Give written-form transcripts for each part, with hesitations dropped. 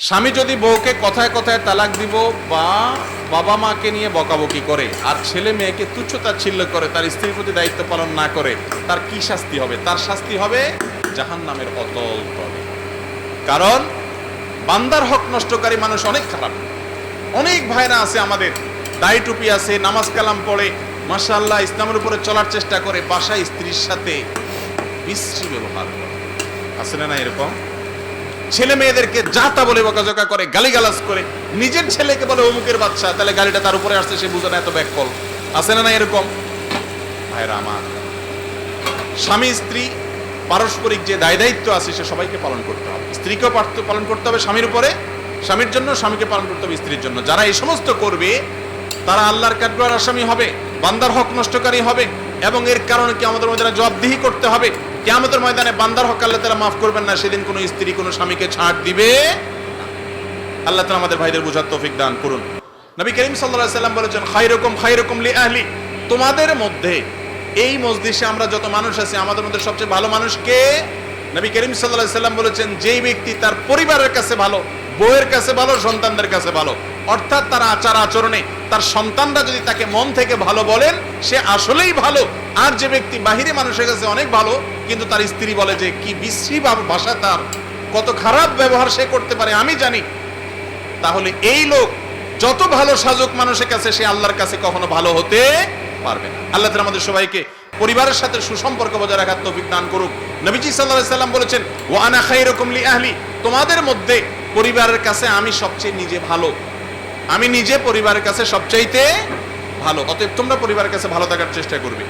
স্বামী যদি বউকে কথায় কথায় তালাক দিব বা বাবা মাকে নিয়ে বকাবকি করে আর ছেলে মেয়েকে তুচ্ছতাচ্ছিল্য করে, তার স্ত্রীর প্রতি দায়িত্ব পালন না করে, তার কি শাস্তি হবে? তার শাস্তি হবে জাহান্নামের অতল তলে। কারণ বান্দার হক নষ্টকারী মানুষ অনেক খারাপ। অনেক ভাইরা আছে আমাদের, দাড়ি টুপি আছে, নামাজ কালাম পড়ে, মাশাআল্লাহ ইসলামের উপরে চলার চেষ্টা করে, বাসায় স্ত্রীর সাথে বিশ্রী ব্যবহার করে। আছে না এরকম? ছেলে মেয়েদেরকে যা তা বলে বকাঝকা করে, গালিগালাজ করে, নিজের ছেলেকে বলে অমুকের বাচ্চা, তাহলে গালিটা তার উপরে আসছে, সে বুঝে না এত ব্যাককল। আছে না এরকম? ভাইরা আমার, স্বামী স্ত্রী পারস্পরিক যে দায় দায়িত্ব আছে সে সবাইকে পালন করতে হবে। স্ত্রীকেও পালন করতে হবে স্বামীর উপরে, স্বামীর জন্য, স্বামীকে পালন করতে হবে স্ত্রীর জন্য। যারা এই সমস্ত করবে তারা আল্লাহর কাঠগড়ার আসামি হবে, বান্দার হক নষ্টকারী হবে, এবং এর কারণে কিয়ামতের ময়দানে জবাবদিহি করতে হবে। কিয়ামতের ময়দানে বান্দার হক আল্লাহ তাআলা মাফ করবেন না। সেদিন কোনো স্ত্রী কোনো স্বামীকে ছাড় দিবে। আল্লাহ তাআলা আমাদের ভাইদের বুঝার তৌফিক দান করুন। নবী করিম সাল্লাল্লাহু আলাইহি সাল্লাম বলেছেন, খায়রুকুম লি আহলি, তোমাদের মধ্যে, এই মজলিসে আমরা যত মানুষ আছি আমাদের মধ্যে সবচেয়ে ভালো মানুষ কে? নবী করিম সাল্লাল্লাহু আলাইহি সাল্লাম বলেছেন, যেই ব্যক্তি তার পরিবারের কাছে ভালো, বউয়ের কাছে ভালো, সন্তানদের কাছে ভালো, অর্থাৎ তার আচার আচরণে তার সন্তানরা যদি তাকে মন থেকে ভালো বলেন, সে আসলেই ভালো। আর যে ব্যক্তি বাহিরে মানুষের কাছে অনেক ভালো, কিন্তু তার স্ত্রী বলে যে কি বিশ্রী ভাষা, তার কত খারাপ ব্যবহার সে করতে পারে আমি জানি, তাহলে এই লোক যত ভালো সাজক মানুষের কাছে, সে আল্লাহর কাছে কখনো ভালো হতে পারবে না। আল্লাহ তাআলা আমাদের সবাইকে পরিবারের সাথে সুসম্পর্ক বজায় রাখার তৌফিক দান করুক। নবীজি সাল্লাল্লাহু আলাইহি সাল্লাম বলেছেন, ওয়া আনা খায়রুকুম লি আহলি, তোমাদের মধ্যে পরিবারের কাছে আমি সবচেয়ে নিজে ভালো, আমি নিজে পরিবারের কাছে সবচাইতে ভালো। অতএব তোমরা পরিবারের কাছে ভালো থাকার চেষ্টা করবে।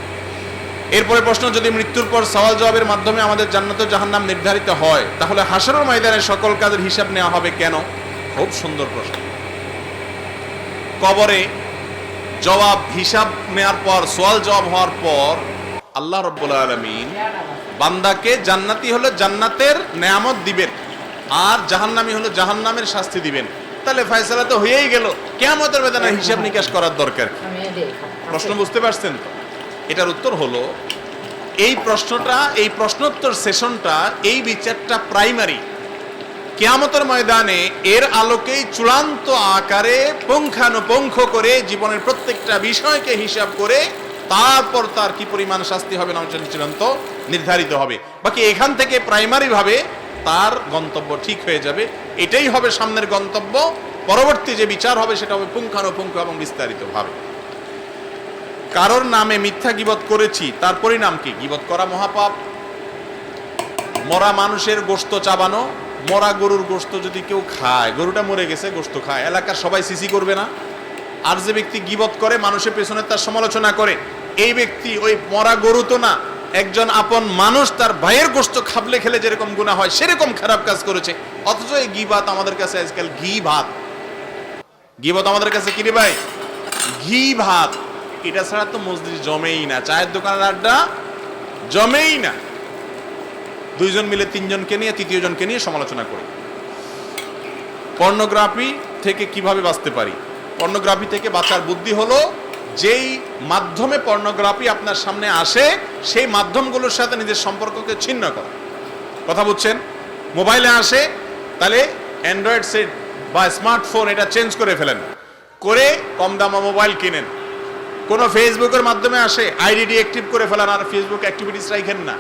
এরপরে প্রশ্ন, যদি মৃত্যুর পর সওয়াল জবাবের মাধ্যমে আমাদের জান্নাত ও জাহান্নাম নির্ধারিত হয়, তাহলে হাশরের ময়দানে সকল কাজের হিসাব নেওয়া হবে কেন? খুব সুন্দর প্রশ্ন। কবরে জবাব হিসাব নেওয়ার পর, সওয়াল জবাব হওয়ার পর আল্লাহ রাব্বুল আলামিন বান্দাকে জান্নাতি হলে জান্নাতের নেয়ামত দিবেন, আর জাহান্নামী হলে জাহান্নামের শাস্তি দিবেন। তাহলে ফয়সালা তো হয়েই গেল, কিয়ামতের ময়দানে হিসাব নিকাশ করার দরকার কি? প্রশ্ন বুঝতে পারছেন তো? এটার উত্তর হলো, এই প্রশ্নটা, এই প্রশ্নোত্তর সেশনটা, এই বিচারটা প্রাইমারি। কিয়ামতের ময়দানে এর আলোকেই চূড়ান্ত আকারে পুঙ্খানুপুঙ্খ করে জীবনের প্রত্যেকটা বিষয়কে হিসাব করে তারপর তার কি পরিমাণ শাস্তি হবে না চূড়ান্ত নির্ধারিত হবে। বাকি এখান থেকে প্রাইমারি ভাবে তার গন্তব্য ঠিক হয়ে যাবে। এটাই হবে সামনের গন্তব্য। পরবর্তী যে বিচার হবে সেটা হবে পুঙ্খানুপুঙ্খ এবং বিস্তারিত ভাবে। কারোর নামে মিথ্যা গীবত করেছি, তার পরিণাম কি? গীবত করা মহাপাপ। মরা মানুষের গোশত চাবানো, মরা গরুর গোশত যদি কেউ খায়, গরুটা মরে গেছে, গোশত খায়, এলাকার সবাই সিসি করবে না? আর যে ব্যক্তি গীবত করে, মানুষের পেছনে তার সমালোচনা করে, এই ব্যক্তি ওই মরা গরু তো না, একজন আপন মানুষ তার ভাইয়ের গোশত খাবলে খেলে যেরকম গুনাহ হয় সেরকম খারাপ কাজ করেছে। অথচ এই গীবত আমাদের কাছে আজকাল ঘি ভাত। গীবত আমাদের কাছে কি রে ভাই? ঘি ভাত। এটা ছাড়া তো মজলিস জমেই না, চায়ের দোকানের আড্ডা জমেই না। দুইজন মিলে তিনজনকে নিয়ে, তৃতীয় জনকে নিয়ে সমালোচনা করি। পর্নোগ্রাফি থেকে কিভাবে বাঁচতে পারি? পর্নোগ্রাফি থেকে বাঁচার বুদ্ধি হলো, যেই মাধ্যমে পর্নোগ্রাফি আপনার সামনে আসে সেই মাধ্যমগুলোর সাথে নিজের সম্পর্ককে ছিন্ন করা। কথা বুঝছেন? মোবাইলে আসে, তাহলে অ্যান্ড্রয়েড সেট বা স্মার্টফোন এটা চেঞ্জ করে ফেলেন, করে কম দামা মোবাইল কিনেন। কোনো ফেসবুকের মাধ্যমে আসে, আইডি ডিঅ্যাক্টিভ করে ফেলেন, আর ফেসবুক অ্যাক্টিভিটিস রাখেন না।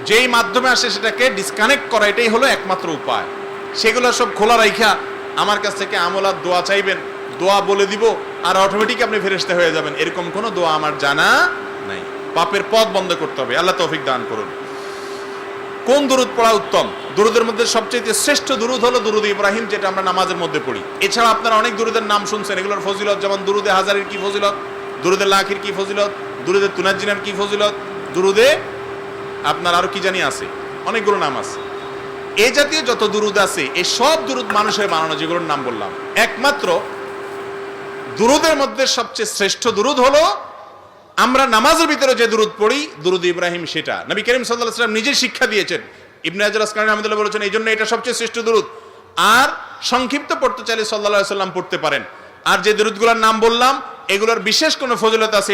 যেই মাধ্যমে আসে সেটাকে ডিসকানেক্ট করা, এটাই হলো একমাত্র উপায়। সেগুলো সব খোলা রাইখা আমার কাছ থেকে আমলাত দোয়া চাইবেন, দোয়া বলে দিব, আর অটোমেটিক আপনি ফেরেশতা হয়ে যাবেন, এরকম কোনো দোয়া আমার জানা নাই। পাপের পথ বন্ধ করতে হবে। আল্লাহ তৌফিক দান করুন। কোন দুরূদ পড়া উত্তম? দুরূদের মধ্যে সবচেয়ে শ্রেষ্ঠ দুরূদ হলো দুরূদ ইব্রাহিম, যেটা আমরা নামাজের মধ্যে পড়ি। এছাড়া আপনারা অনেক দুরূদের নাম শুনছেন, এগুলোর ফজিলত, যেমন দুরূদে হাজারের কি ফজিলত, দুরূদে লাখের কি ফজিলত, দুরূদে তুনাজ্জিনার কি ফজিলত, দুরূদে আপনার আরো কি জানি আছে, অনেকগুলো নাম আছে। এই জাতীয় যত দুরূদ আছে, এই সব দুরূদ মানুষের বানানো, যেগুলোর নাম বললাম। একমাত্র দুরূদের মধ্যে সবচেয়ে শ্রেষ্ঠ দুরূদ হলো আমরা নামাজের ভিতরে যে দুরূদ পড়ি, দুরূদ ইব্রাহিম, সেটা নবী করিম সাল্লাল্লাহু আলাইহি ওয়াসাল্লাম নিজে শিক্ষা দিয়েছেন। ইবনে হাজার আসকালানী রাহমাতুল্লাহ বলেছেন, এই জন্য এটা সবচেয়ে শ্রেষ্ঠ দুরূদ। আর সংক্ষিপ্ত পড়তে চাইলে সাল্লাল্লাহু আলাইহি ওয়াসাল্লাম পড়তে পারেন। আর যে দুরূদগুলোর নাম বললাম, এগুলোর বিশেষ কোনো ফজিলত আছে